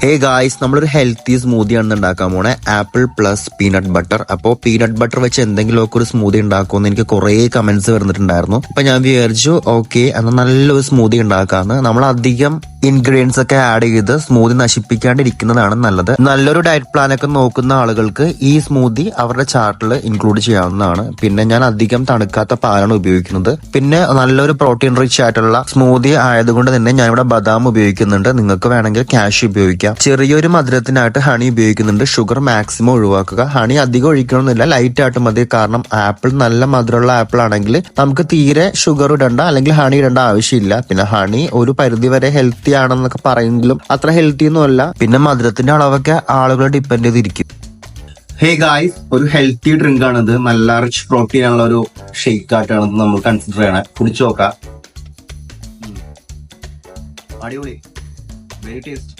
Hey guys, നമ്മളൊരു healthy smoothie ആണ് ഉണ്ടാക്കാൻ പോണേ. Apple plus peanut butter. അപ്പോൾ പീനട്ട് ബട്ടർ വെച്ച് എന്തെങ്കിലുമൊക്കെ ഒരു സ്മൂതി ഉണ്ടാക്കുമെന്ന് എനിക്ക് കുറെ കമന്റ്സ് വരുന്നിട്ടുണ്ടായിരുന്നു. അപ്പൊ ഞാൻ വിചാരിച്ചു ഓക്കെ എന്നാൽ നല്ലൊരു സ്മൂതി ഉണ്ടാക്കാന്ന്. നമ്മൾ അധികം ഇൻഗ്രീഡിയൻസ് ഒക്കെ ആഡ് ചെയ്ത് സ്മൂതി നശിപ്പിക്കാണ്ടിരിക്കുന്നതാണ് നല്ലത്. നല്ലൊരു ഡയറ്റ് പ്ലാൻ ഒക്കെ നോക്കുന്ന ആളുകൾക്ക് ഈ സ്മൂതി അവരുടെ ചാർട്ടിൽ ഇൻക്ലൂഡ് ചെയ്യാവുന്നതാണ്. പിന്നെ ഞാൻ അധികം തണുക്കാത്ത പാലാണ് ഉപയോഗിക്കുന്നത്. പിന്നെ നല്ലൊരു പ്രോട്ടീൻ റിച്ച് ആയിട്ടുള്ള സ്മൂതി ആയതുകൊണ്ട് തന്നെ ഞാൻ ഇവിടെ ബദാം ഉപയോഗിക്കുന്നുണ്ട്. നിങ്ങൾക്ക് വേണമെങ്കിൽ കാഷ്യൂ ഉപയോഗിക്കാം. ചെറിയൊരു മധുരത്തിനായിട്ട് ഹണി ഉപയോഗിക്കുന്നുണ്ട്. ഷുഗർ മാക്സിമം ഒഴിവാക്കുക. ഹണി അധികം ഒഴിക്കണമെന്നില്ല, ലൈറ്റ് ആയിട്ട് മതി. കാരണം ആപ്പിൾ നല്ല മധുരമുള്ള ആപ്പിൾ ആണെങ്കിൽ നമുക്ക് തീരെ ഷുഗർ ഇടണ്ട അല്ലെങ്കിൽ ഹണി ഇടേണ്ട ആവശ്യമില്ല. പിന്നെ ഹണി ഒരു പരിധി വരെ ഹെൽത്തി ആണെന്നൊക്കെ പറയുമെങ്കിലും അത്ര ഹെൽത്തി ഒന്നും അല്ല. പിന്നെ മധുരത്തിന്റെ അളവൊക്കെ ആളുകളെ ഡിപ്പെൻഡ് ചെയ്തിരിക്കും. ഹേ ഗായ്സ്, ഒരു ഹെൽത്തി ഡ്രിങ്ക് ആണിത്. നല്ല റിച്ച് പ്രോട്ടീൻ ആണുള്ള ഒരു ഷേക്ക് ആയിട്ടാണ് നമ്മൾ കൺസിഡർ ചെയ്യണേ. കുടിച്ചു നോക്കാം. അടിപൊളി, വെരി ടേസ്റ്റ്.